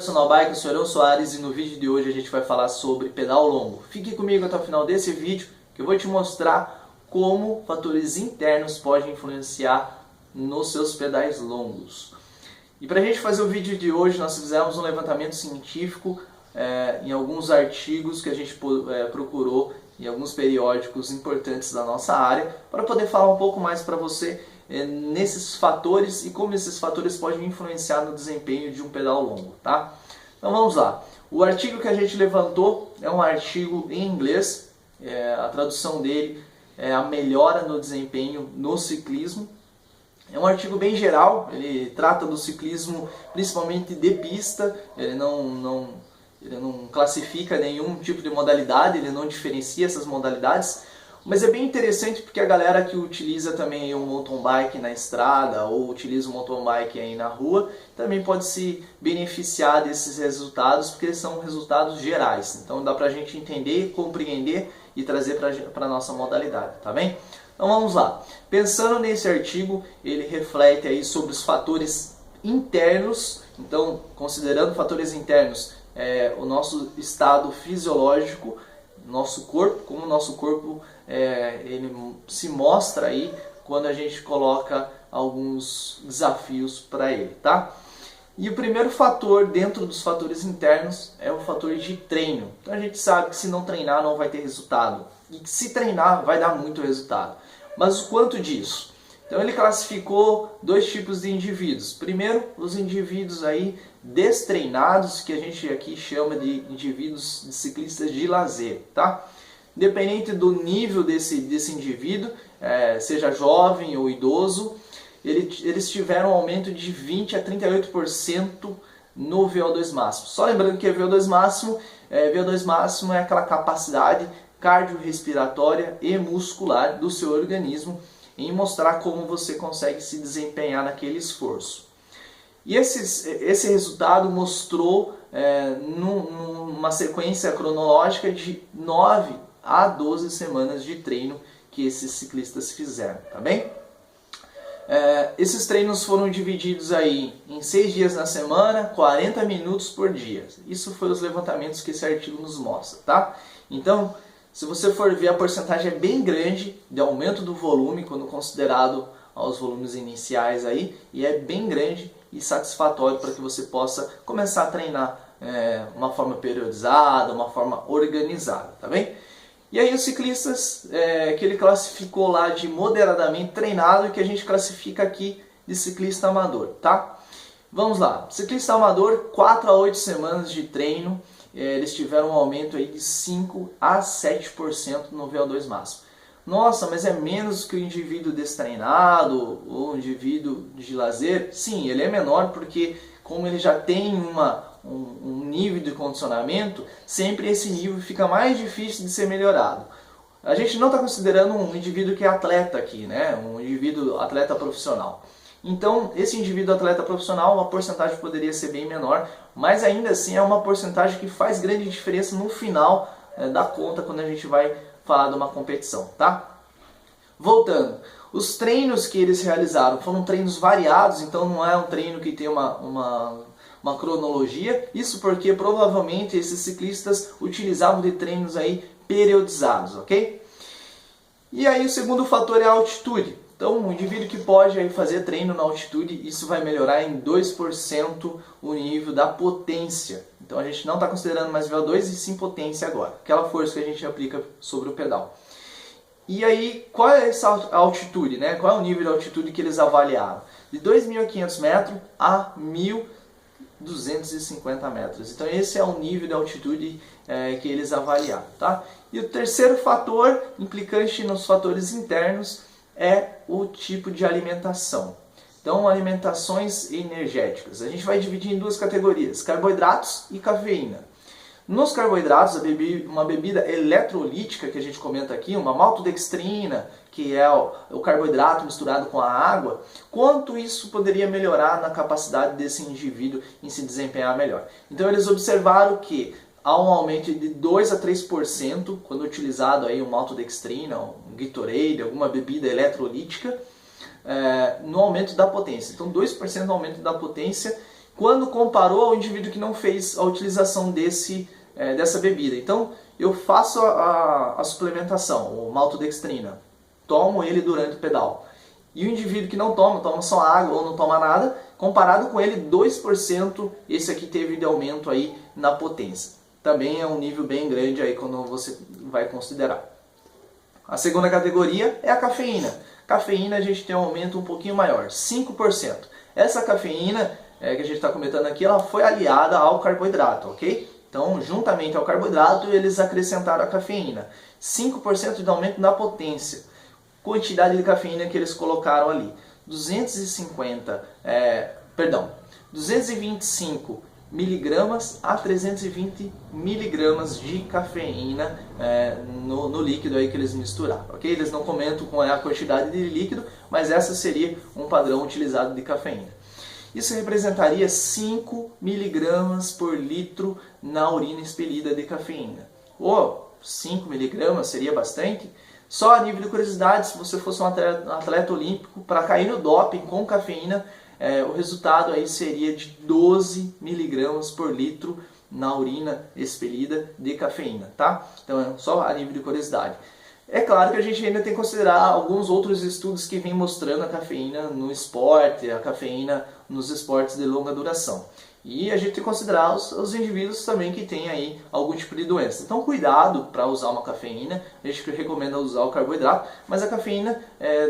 Personal Bike, eu sou Arão Soares e no vídeo de hoje a gente vai falar sobre pedal longo. Fique comigo até o final desse vídeo que eu vou te mostrar como fatores internos podem influenciar nos seus pedais longos. E para a gente fazer o vídeo de hoje nós fizemos um levantamento científico em alguns artigos que a gente procurou em alguns periódicos importantes da nossa área para poder falar um pouco mais para você nesses fatores e como esses fatores podem influenciar no desempenho de um pedal longo, tá? Então vamos lá. O artigo que a gente levantou é um artigo em inglês, a tradução dele é a melhora no desempenho no ciclismo. É um artigo bem geral, ele trata do ciclismo principalmente de pista, ele não classifica nenhum tipo de modalidade, ele não diferencia essas modalidades. Mas é bem interessante porque a galera que utiliza também um mountain bike na estrada ou utiliza um mountain bike aí na rua também pode se beneficiar desses resultados porque eles são resultados gerais. Então dá pra gente entender, compreender e trazer para a nossa modalidade, tá bem? Então vamos lá. Pensando nesse artigo, ele reflete aí sobre os fatores internos. Então, considerando fatores internos, o nosso estado fisiológico, nosso corpo, como o nosso corpo ele se mostra aí quando a gente coloca alguns desafios para ele, tá? E o primeiro fator dentro dos fatores internos é o fator de treino. Então a gente sabe que se não treinar não vai ter resultado e que se treinar vai dar muito resultado. Mas o quanto disso? Então ele classificou dois tipos de indivíduos. Primeiro, os indivíduos aí destreinados, que a gente aqui chama de indivíduos de ciclistas de lazer, tá? Independente do nível desse indivíduo, seja jovem ou idoso, eles tiveram um aumento de 20 a 38% no VO2 máximo. Só lembrando que VO2 máximo é aquela capacidade cardiorrespiratória e muscular do seu organismo em mostrar como você consegue se desempenhar naquele esforço. E esse resultado mostrou numa sequência cronológica de 9 a 12 semanas de treino que esses ciclistas fizeram, tá bem? Esses treinos foram divididos aí em 6 dias na semana, 40 minutos por dia. Isso foi os levantamentos que esse artigo nos mostra, tá? Então, se você for ver, a porcentagem é bem grande de aumento do volume quando considerado aos volumes iniciais aí, e é bem grande e satisfatório para que você possa começar a treinar uma forma periodizada, uma forma organizada, tá bem? E aí os ciclistas que ele classificou lá de moderadamente treinado, que a gente classifica aqui de ciclista amador, tá? Vamos lá, ciclista amador, 4 a 8 semanas de treino, eles tiveram um aumento aí de 5 a 7% no VO2 máximo. Nossa, mas é menos que o indivíduo destreinado ou o indivíduo de lazer? Sim, ele é menor porque como ele já tem um nível de condicionamento, sempre esse nível fica mais difícil de ser melhorado. A gente não está considerando um indivíduo que é atleta aqui, né? Um indivíduo atleta profissional. Então, esse indivíduo atleta profissional, a porcentagem poderia ser bem menor, mas ainda assim é uma porcentagem que faz grande diferença no final da conta quando a gente vai falar de uma competição, tá? Voltando, os treinos que eles realizaram foram treinos variados, então não é um treino que tem uma cronologia, isso porque provavelmente esses ciclistas utilizavam de treinos aí periodizados, ok? E aí o segundo fator é a altitude. Então, um indivíduo que pode aí fazer treino na altitude, isso vai melhorar em 2% o nível da potência. Então, a gente não está considerando mais VO2 e sim potência agora. Aquela força que a gente aplica sobre o pedal. E aí, qual é essa altitude, né? Qual é o nível de altitude que eles avaliaram? De 2.500 metros a 1.250 metros. Então, esse é o nível de altitude que eles avaliaram, tá? E o terceiro fator, implicante nos fatores internos, é o tipo de alimentação. Então, alimentações energéticas. A gente vai dividir em duas categorias, carboidratos e cafeína. Nos carboidratos, uma bebida eletrolítica que a gente comenta aqui, uma maltodextrina, que é o carboidrato misturado com a água, quanto isso poderia melhorar na capacidade desse indivíduo em se desempenhar melhor. Então, eles observaram que há um aumento de 2 a 3% quando utilizado aí uma maltodextrina, um Gatorade, alguma bebida eletrolítica, no aumento da potência. Então 2% no aumento da potência quando comparou ao indivíduo que não fez a utilização dessa bebida. Então, eu faço a suplementação, o maltodextrina, tomo ele durante o pedal. E o indivíduo que não toma só água ou não toma nada, comparado com ele, 2%, esse aqui teve de aumento aí na potência. Também é um nível bem grande aí quando você vai considerar. A segunda categoria é a cafeína. Cafeína a gente tem um aumento um pouquinho maior, 5%. Essa cafeína que a gente está comentando aqui, ela foi aliada ao carboidrato, ok? Então, juntamente ao carboidrato, eles acrescentaram a cafeína. 5% de aumento na potência. Quantidade de cafeína que eles colocaram ali. 225 miligramas a 320 miligramas de cafeína no líquido aí que eles misturaram, ok? Eles não comentam qual é a quantidade de líquido, mas essa seria um padrão utilizado de cafeína. Isso representaria 5 miligramas por litro na urina expelida de cafeína. 5 miligramas seria bastante? Só a nível de curiosidade, se você fosse um atleta olímpico, para cair no doping com cafeína, o resultado aí seria de 12 miligramas por litro na urina expelida de cafeína, tá? Então é só a nível de curiosidade. É claro que a gente ainda tem que considerar alguns outros estudos que vêm mostrando a cafeína no esporte, a cafeína nos esportes de longa duração. E a gente tem que considerar os indivíduos também que têm aí algum tipo de doença. Então cuidado para usar uma cafeína, a gente recomenda usar o carboidrato, mas a cafeína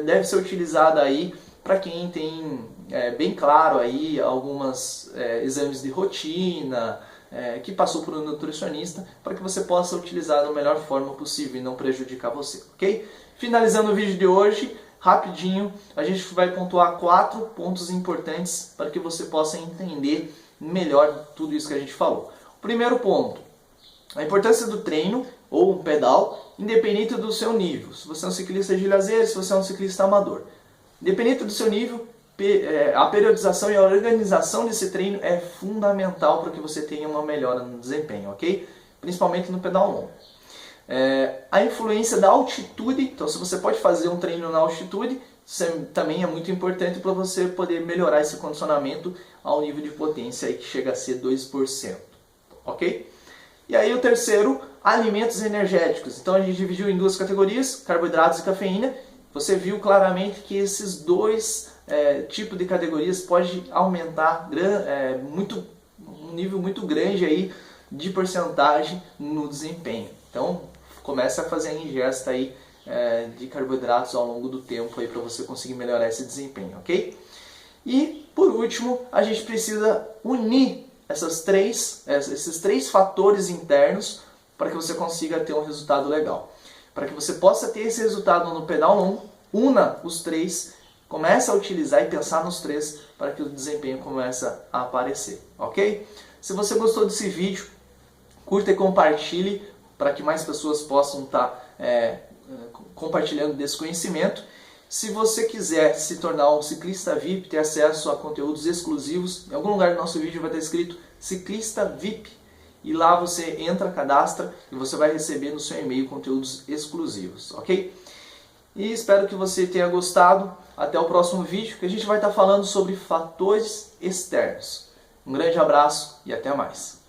deve ser utilizada aí para quem tem bem claro aí alguns exames de rotina, que passou por um nutricionista, para que você possa utilizar da melhor forma possível e não prejudicar você, ok? Finalizando o vídeo de hoje, rapidinho, a gente vai pontuar 4 pontos importantes para que você possa entender melhor tudo isso que a gente falou. O primeiro ponto, a importância do treino ou um pedal, independente do seu nível. Se você é um ciclista de lazer, se você é um ciclista amador. Independente do seu nível, a periodização e a organização desse treino é fundamental para que você tenha uma melhora no desempenho, ok? Principalmente no pedal longo. A influência da altitude, então se você pode fazer um treino na altitude, isso também é muito importante para você poder melhorar esse condicionamento ao nível de potência aí que chega a ser 2%, ok? E aí o terceiro, alimentos energéticos. Então a gente dividiu em duas categorias, carboidratos e cafeína. Você viu claramente que esses dois tipos de categorias pode aumentar um nível muito grande aí de porcentagem no desempenho. Então comece a fazer a ingesta aí de carboidratos ao longo do tempo aí para você conseguir melhorar esse desempenho, ok? E por último, a gente precisa unir esses três fatores internos para que você consiga ter um resultado legal. Para que você possa ter esse resultado no pedal longo, una os três, comece a utilizar e pensar nos três para que o desempenho comece a aparecer, ok? Se você gostou desse vídeo, curta e compartilhe para que mais pessoas possam estar compartilhando desse conhecimento. Se você quiser se tornar um ciclista VIP, ter acesso a conteúdos exclusivos, em algum lugar do nosso vídeo vai estar escrito Ciclista VIP. E lá você entra, cadastra e você vai receber no seu e-mail conteúdos exclusivos, ok? E espero que você tenha gostado. Até o próximo vídeo, que a gente vai estar falando sobre fatores externos. Um grande abraço e até mais.